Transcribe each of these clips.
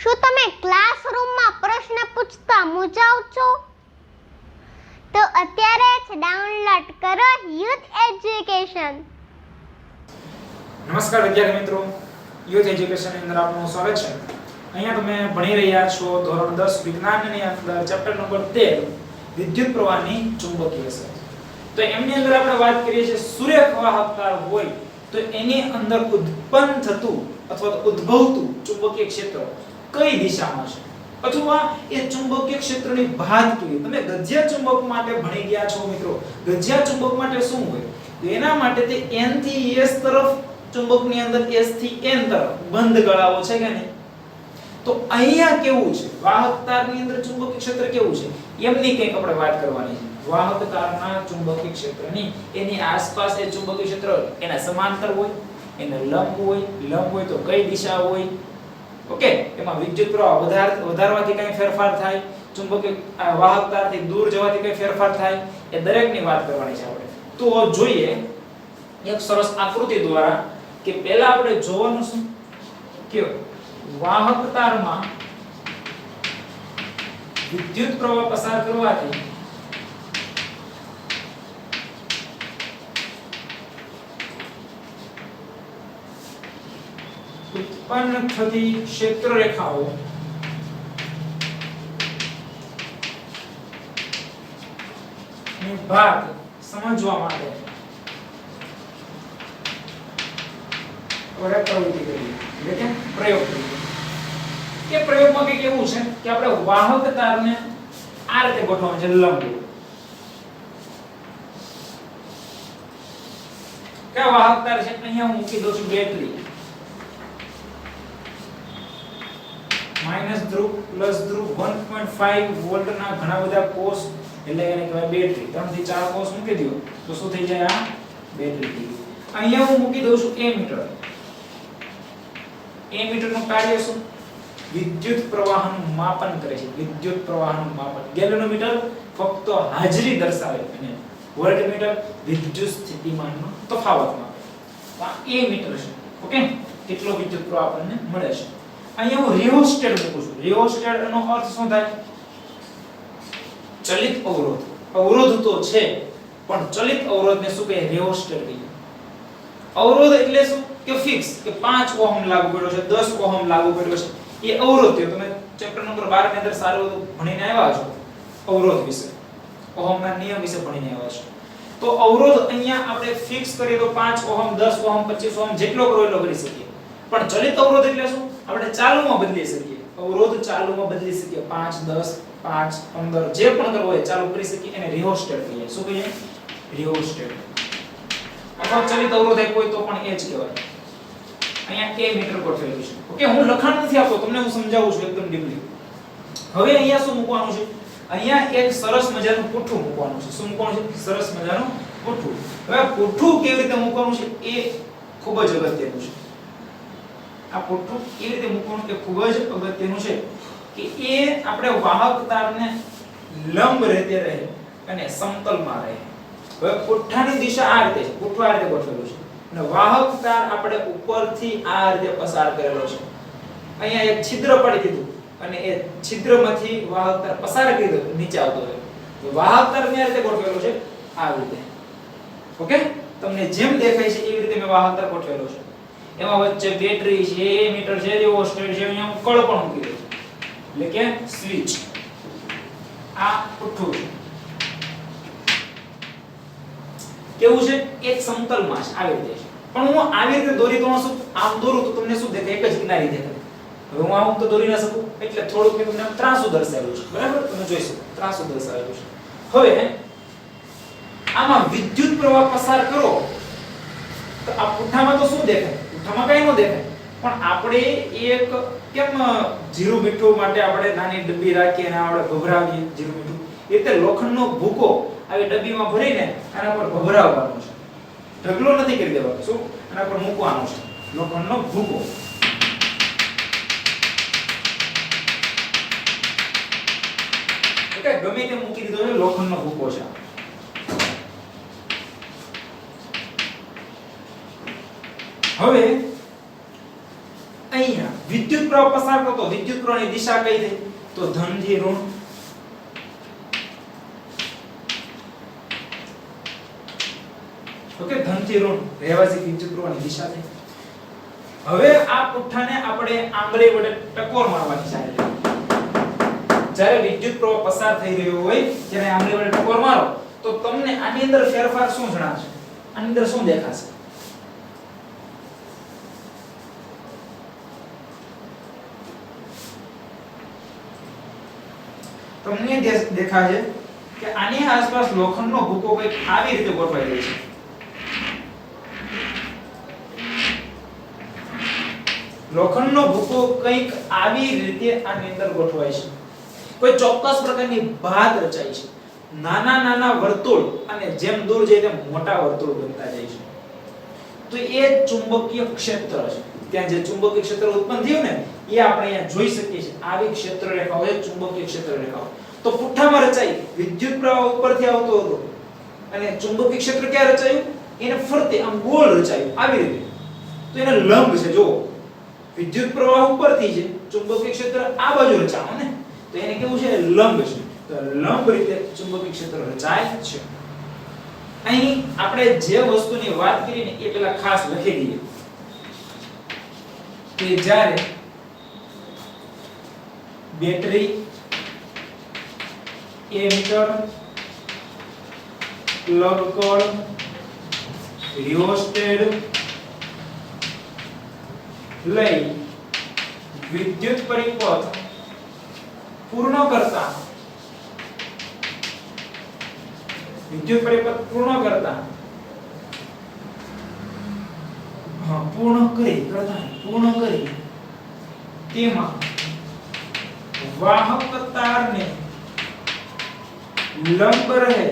શું તમે ક્લાસરૂમમાં પ્રશ્ન પૂછતા મૂંઝાવ છો? તો અત્યારે જ ડાઉનલોડ કરો યુથ એજ્યુકેશન. નમસ્કાર વિદ્યાર્થી મિત્રો, યુથ એજ્યુકેશન ની અંદર આપનું સ્વાગત છે. અહીંયા તમે ભણી રહ્યા છો ધોરણ 10 વિજ્ઞાનની અંદર ચેપ્ટર નંબર 13 વિદ્યુત પ્રવાહની ચુંબકીય અસર. તો એમની અંદર આપણે વાત કરીએ છીએ સૂર્યવાહકતા હોય તો એની અંદર ઉત્પન્ન થતું અથવા તો ઉદ્ભવતું ચુંબકીય ક્ષેત્ર કઈ દિશામાં છે અથવા એ ચુંબકીય ક્ષેત્રની ભાત કેવી. તમે ગજ્યા ચુંબક માટે ભણી ગયા છો મિત્રો. ગજ્યા ચુંબક માટે શું હોય? તો એના માટે તે n થી s તરફ ચુંબકની અંદર s થી n તરફ બંધ ગળાઓ છે કે નહીં? તો અહીંયા કેવું છે? વાહક તારની અંદર ચુંબકીય ક્ષેત્ર કેવું છે એમની કંઈક આપણે વાત કરવાની છે. વાહક તારના ચુંબકીય ક્ષેત્રની એની આસપાસ એ ચુંબકીય ક્ષેત્ર એના સમાંતર હોય, એને લંબ હોય તો કઈ દિશા હોય. ઓકે, એમાં વિદ્યુત પ્રવાહ વધારવાથી કઈ ફેરફાર થાય, ચુંબકીય વાહક તારથી દૂર જવાથી કઈ ફેરફાર થાય, એ દરેકની વાત કરવાની છે આપણે. તો જોઈએ એક સરસ આકૃતિ દ્વારા કે પહેલા આપણે જોવાનું શું કે વાહક તારમાં વિદ્યુત પ્રવાહ પસાર કરવાથી ઉત્પન્ન થતી ક્ષેત્ર રેખાઓ ની ભાત સમજવા માટે આપણે પ્રવૃત્તિ કરીએ, એટલે કે પ્રયોગ કરીએ. કે પ્રયોગમાં કંઈક એવું છે કે આપણે વાહક તારને આ રીતે ગોઠવવાનું છે લંબ. કે વાહક તાર છે અહીંયા હું મૂકી દઉં છું બેટરી. માઈનસ ધ્રુવ પ્લસ ધ્રુવ 1.5 વોલ્ટ ના ઘણા બધા કોષ એટલે એને કહેવાય બેટરી. 3 થી 4 કોષ મૂકી દો તો શું થઈ જાય? આ બેટરી થઈ ગઈ. અહીંયા હું મૂકી દઉં છું એમીટર. એમીટર નું કાર્ય શું? વિદ્યુત પ્રવાહનું માપન કરે છે. વિદ્યુત પ્રવાહનું માપન. ગેલ્વેનોમીટર ફક્ત હાજરી દર્શાવે અને વોલ્ટમીટર વિદ્યુત સ્થિતિમાનનો તફાવત માપે. તો આ એમીટર છે. ઓકે, કેટલો વિદ્યુત પ્રવાહ આપણને મળે છે. અહીંયા હું રિયોસ્ટેટ મૂકું છું. રિયોસ્ટેટ નો અર્થ શું થાય? ચલિત અવરોધ. અવરોધ તો છે પણ ચલિત અવરોધને શું કહે? રિયોસ્ટેટ કહીએ. અવરોધ એટલે શું કે ફિક્સ કે 5 ઓહમ લાગુ કર્યો છે, 10 ઓહમ લાગુ કર્યો છે, એ અવરોધ થયો. તમે ચેપ્ટર નંબર 12 ની અંદર સારું ભણીને આવ્યા છો અવરોધ વિશે, ઓહમના નિયમ વિશે ભણીને આવ્યા છો. તો અવરોધ અહીંયા આપણે ફિક્સ કરીએ તો 5 ઓહમ, 10 ઓહમ, 25 ઓહમ જેટલો કરો એટલો કરી શકીએ. પણ ચલિત અવરોધ એટલે શું? આપણે ચાલુમાં બદલી શકીએ. અવરોધ ચાલુમાં બદલી શકીએ. 5, 10, 5, 15 જે પણ કરવો હોય ચાલુ કરી શકીએ. એને રિયોસ્ટેટ કહીએ. શું કહીએ? રિયોસ્ટેટ. અથવા ચલિત અવરોધ એક હોય તો પણ એ જ કહેવાય. અહીંયા કે મીટર ગોઠવેલું છે. ઓકે, હું લખાણ નથી આપતો, તમને હું સમજાવું છું એકદમ ડીપલી. હવે અહીંયા શું મૂકવાનું છે? અહીંયા એક સરસ મજાનું પુઠ્ઠું મૂકવાનું છે. શું મૂકવાનું છે? સરસ મજાનું પુઠ્ઠું. હવે પુઠ્ઠું કેવી રીતે મૂકવાનું છે એ ખૂબ જ અગત્યનું છે. આ પુઠ્ઠું કેવી રીતે મૂકવાનું એ ખૂબ જ અગત્યનું છે કે એ આપણે વાહક તારને લંબ રીતે રહે અને સમતલમાં રહે. હવે પુઠ્ઠાની દિશા આ રીતે છે. પુઠ્ઠું આ રીતે ગોઠવેલું છે અને વાહક તાર આપણે ઉપરથી આ રીતે પસાર કરેલો છે. અહીંયા એક છિદ્ર પાડી દીધું અને એ છિદ્રમાંથી વાહક તાર પસાર કરી દીધું, નીચે આવતો રહે. તો વાહક તાર આ રીતે ગોઠવેલો છે આ રીતે. ઓકે, તમને જેમ દેખાય છે એવી રીતે મેં વાહક તાર ગોઠવેલો છે. એમાં વચ્ચે બેટરી છે, એમીટર છે, રિયોસ્ટેટ છે, અહીંયા હું કળ પણ મૂકી દઉં એટલે કે સ્વિચ. આ પુઠ્ઠું છે. કેવું છે? એક સમતલમાં છે આવી રીતે છે. પણ હું આવી રીતે દોરી તો શું આમ દોરું તો તમને શું દેખાય? એક જ કિનારી દેખાય. હવે હું આમ તો દોરી ના શકું એટલે થોડુંક મેં તમને ત્રાસુ દર્શાવેલું છે. બરાબર, તમે જોઈ શકો ત્રાસુ દર્શાવેલું છે. હવે આમાં વિદ્યુત પ્રવાહ પસાર કરો તો આ પુઠ્ઠામાં તો શું દેખાય? પુઠ્ઠામાં કઈ ન દેખાય. પણ આપણે એક કેમ જીરું મીઠું માટે આપણે નાની ડબ્બી રાખીએ અને આપણે ભભરાવીએ જીરું મીઠું, એ રીતે લોખંડનો ભૂકો આવી ડબ્બીમાં ભરીને આના પર ભભરાવવાનો છે. ઢગલો નથી કરી દેવાનો. શું? આના પર મૂકવાનો છે લોખંડનો ભૂકો. એટલે ગમે તે મૂકી દીધો છે લોખંડનો ભૂકો છે. હવે અહીંયા વિદ્યુત પ્રવાહ પસાર કરતો વિદ્યુત પ્રવાહની દિશા કઈ થઈ તો ધનથી ઋણ. ઓકે, ધનથી ઋણ રહેવાથી વિદ્યુત પ્રવાહની દિશા થઈ. હવે આ પુઠ્ઠાને આપણે આંગળી વડે ટકોર મારવાની છે. જ્યારે વિદ્યુત પ્રવાહ પસાર થઈ રહ્યો હોય ત્યારે આંગળી વડે ટકોર મારો તો તમને આની અંદર ફેરફાર શું જણાશે? આની અંદર શું દેખાશે? તમને દેખાશે કે આની આસપાસ લોખંડનો ભૂકો કંઈક આવી રીતે ગોઠવાઈ જાય છે. લોખંડનો ભૂકો કંઈક આવી રીતે આની અંદર ગોઠવાય છે. કોઈ ચોક્કસ પ્રકારની ભાત રચાય છે. નાના નાના વર્તુળ અને જેમ દૂર જાય તેમ મોટા વર્તુળ બનતા જાય છે. તો એ ચુંબકીય ક્ષેત્ર છે. ત્યાં જે ચુંબકીય ક્ષેત્ર ઉત્પન્ન થયું ને એ આપણે અહીંયા જોઈ શકીએ છીએ. આવી ક્ષેત્ર રેખાઓ છે ચુંબકીય ક્ષેત્ર રેખાઓ. તો પુઠ્ઠામાં રચાઈ વિદ્યુત પ્રવાહ ઉપરથી આવતો હતો અને ચુંબકીય ક્ષેત્ર ક્યાં રચાયું? એને ફરતે આમ ગોળ રચાયું આવી રીતે. તો એને લંબ છે. જો વિદ્યુત પ્રવાહ ઉપરથી છે, ચુંબકીય ક્ષેત્ર આ બાજુ રચાણો ને, તો એને કેવું છે? લંબ છે. તો લંબ રીતે ચુંબકીય ક્ષેત્ર રચાય છે. અહીં આપણે જે વસ્તુની વાત કરીને એ પેલા ખાસ લખી દઈએ કે જ્યારે battery, ammeter, plug cord, rheostat લઈ વિદ્યુત પરિપથ પૂર્ણ કરતા પૂર્ણ કરી તેમાં વાહક તારને લંબ રહે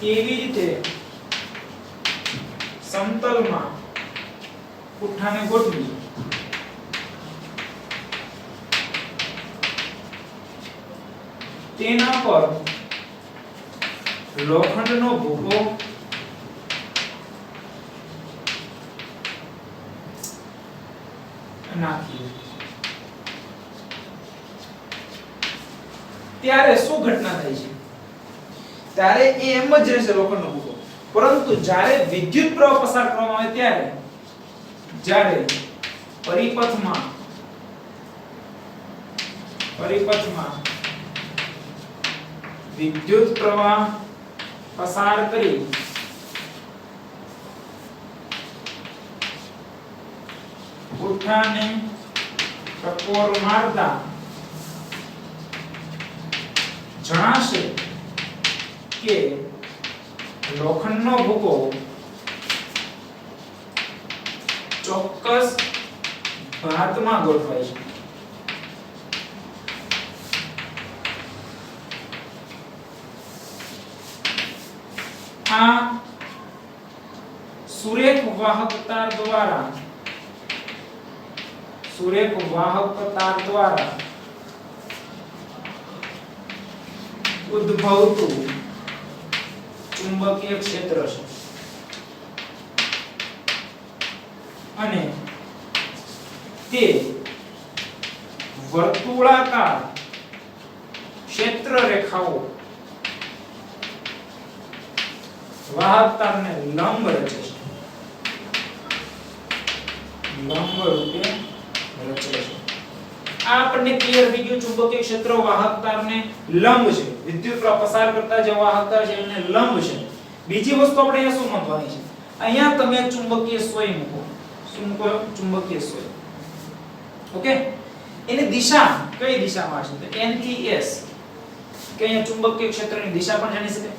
એવી રીતે સમતલમાં પુઠ્ઠાને ગોઠવી તેના પર લોખંડનો ભૂકો નાખી. ત્યારે શું ઘટના થાય છે? ત્યારે એ એમ જ રહેશે લોખંડનો ભૂકો. પરંતુ જ્યારે વિદ્યુત પ્રવાહ પસાર કરવામાં આવે ત્યારે જ્યારે પરિપથમાં વિદ્યુત પ્રવાહ પસાર કરી પુઠ્ઠાને ટકોર મારતા જણાશે કે લોખંડનો ભૂકો ચોક્કસ ભાતમાં ગોઠવાય છે. આ સુરેખ વાહક તાર દ્વારા ઉદ્ભવતું ચુંબકીય ક્ષેત્ર છે અને તે વર્તુળાકાર ક્ષેત્ર રેખાઓ વાહક તારને લંબ રચે છે. લંબ રૂપે રચે છે. આ આપણને ક્લિયર થઈ ગયું. ચુંબકીય ક્ષેત્ર વાહક તારને લંબ છે. વિદ્યુત પ્રવાહ પસાર કરતા જે વાહક તાર છે એને લંબ છે. બીજી વસ્તુ આપણે અહીંયા શું નોંધવાની છે? અહીંયા તમે ચુંબકીય સોય મૂકો. શું મૂકો? ચુંબકીય સોય. ઓકે, એની દિશા કઈ દિશામાં છે? તો n થી s કે અહીંયા ચુંબકીય ક્ષેત્રની દિશા પણ જાણી શકાય.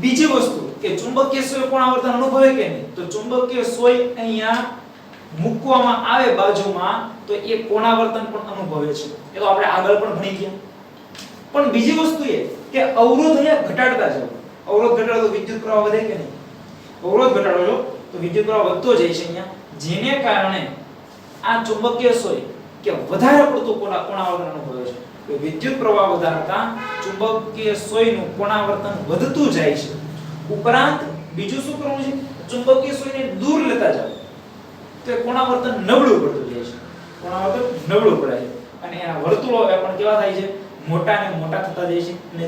બીજી વસ્તુ કે ચુંબકીય સોય કોણ આવર્તન અનુભવે કે નહીં? તો ચુંબકીય સોય અહીંયા મૂકવામાં આવે બાજુમાં તો એ કોણાવર્તન પણ અનુભવે છે. એ તો આપણે આગળ પણ ભણી ગયા. પણ બીજી વસ્તુ એ કે અવરોધ અહીંયા ઘટાડતા જાવ. અવરોધ ઘટાડો તો વિદ્યુત પ્રવાહ વધે કે નહીં? અવરોધ ઘટાડો છો તો વિદ્યુત પ્રવાહ વધતો જાય છે અહીંયા, જેને કારણે આ ચુંબકીય સોય કે વધારે પડતું કોણાવર્તન અનુભવે છે. તો વિદ્યુત પ્રવાહ વધારતા ચુંબકીય સોયનું કોણાવર્તન વધતું જાય છે. ઉપરાંત બીજું શું કરવું છે? ચુંબકીય સોયને દૂર લેતા જાવ. તો એ કોણાવર્તન નબળું પડતું જાય છે, કોણાવર્તન નબળું પડે છે અને એના વર્તુળો એ પણ કેવા થાય છે, મોટા ને મોટા થતા જાય છે અને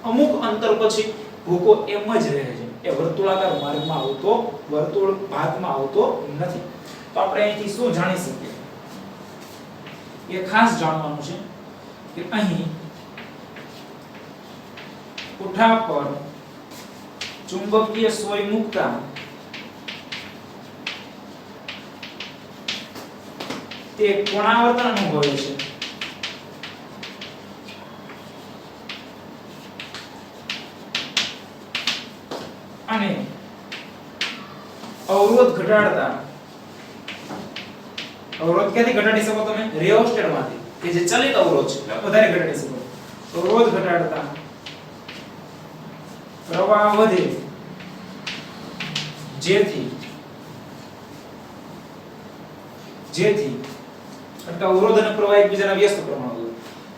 અમુક અંતર પછી ભૂકો એમ જ રહે છે, એ વર્તુળાકાર માર્ગમાં આવતો, વર્તુળ ભાગમાં આવતો નથી. તો આપણે અહીંથી શું જાણી શકીએ, એ ખાસ જાણવાનું છે કે અહીં પુઠ્ઠા પર ચુંબકીય સોય મૂકતા તે કોણાવર્તન અનુભવે છે અને અવરોધ ઘટાડતા, અવરોધ ક્યાંથી ઘટાડી શકો તમે, રિયોસ્ટેટ માંથી કે જે ચલિત અવરોધ છે વધારે ઘટાડી શકો. અવરોધ ઘટાડતા પ્રવાહ વધે જેથી કારણ કે અવરોધ અને પ્રવાહ એકબીજાના વ્યસ્ત પ્રમાણમાં હોય,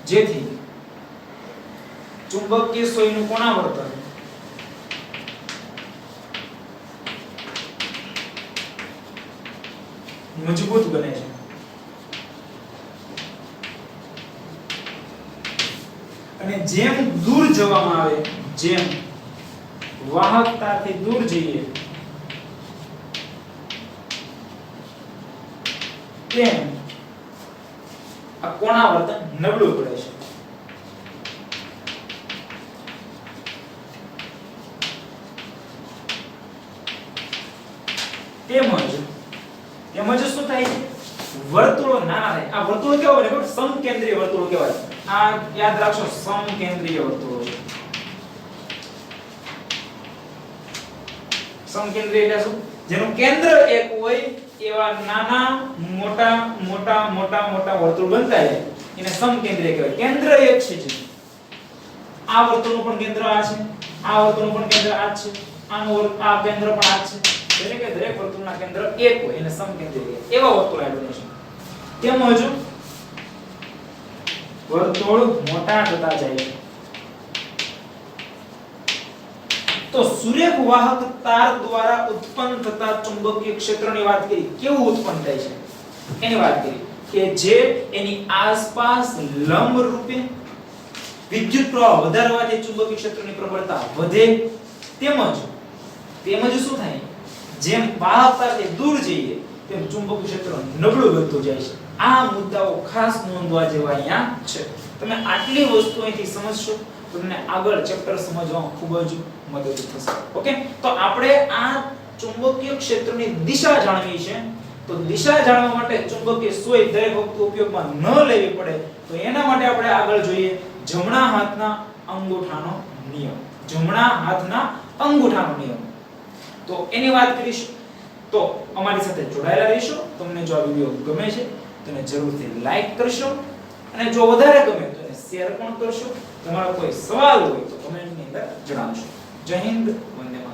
જેથી ચુંબકીય સોયનું કોણાવર્તન મજબૂત બને છે અને જેમ દૂર જવામાં આવે, જેમ વાહકતાથી દૂર જઈએ તેમ આ કોણાવર્તન નબળું પડે છે. તેમજ શું થાય છે, વર્તુળો નાના થાય. આ વર્તુળો કેવા બને ખબર, સમકેન્દ્રીય વર્તુળો કહેવાય. આ યાદ રાખશો, સમકેન્દ્રીય વર્તુળો છે. સમકેન્દ્રીય એટલે શું, જેનું કેન્દ્ર એક હોય એવા નાના મોટા મોટા મોટા મોટા વર્તુળ બનતા જાય એને સમકેન્દ્રીય કહેવાય. કેન્દ્ર એક છે જે આ વર્તુળનું પણ કેન્દ્ર આ છે, આ વર્તુળનું પણ કેન્દ્ર આ છે, આનું આ કેન્દ્ર પણ આ છે, એટલે કે દરેક વર્તુળના કેન્દ્ર એક હોય એને સમકેન્દ્રીય એવા વર્તુળ બને છે. તેમજ વર્તુળ મોટા થતા જાય તો સુરેખ વાહક તાર દ્વારા ઉત્પન્ન થતા ચુંબકીય ક્ષેત્રની વાત કરી, કેવું ઉત્પન્ન થાય છે એની વાત કરી કે જે એની આસપાસ લંબ રૂપે વિદ્યુત પ્રવાહ વધારવાથી ચુંબકીય ક્ષેત્રની પ્રબળતા વધે, તેમજ શું થાય, જેમ વાહકતાથી દૂર જઈએ તેમ ચુંબકીય ક્ષેત્ર નબળું બનતું જાય છે. આ મુદ્દાઓ ખાસ નોંધવા જેવા અહીંયા છે. તમે આટલી વસ્તુ અહીંથી સમજશો તમને આગળ ચેપ્ટર સમજવામાં ખૂબ જ મદદ થશે. ઓકે, તો આપણે આ ચુંબકીય ક્ષેત્રની દિશા જાણવી છે. તો દિશા જાણવા માટે ચુંબકીય સોય દરેક વખતે ઉપયોગમાં ન લેવી પડે તો એના માટે આપણે આગળ જોઈએ જમણા હાથના અંગૂઠાનો નિયમ. જમણા હાથના અંગૂઠાનો નિયમ, તો એની વાત કરીશું. તો અમારી સાથે જોડાયેલા રહેશો. તમને જો આ વિડિયો ગમે છે તો એને જરૂરથી લાઈક કરશો અને જો વધારે ગમે તો એને શેર પણ કરશો. તમારો કોઈ સવાલ હોય તો કમેન્ટની અંદર જણાવશો. જય હિન્દ, વંદે માતરમ.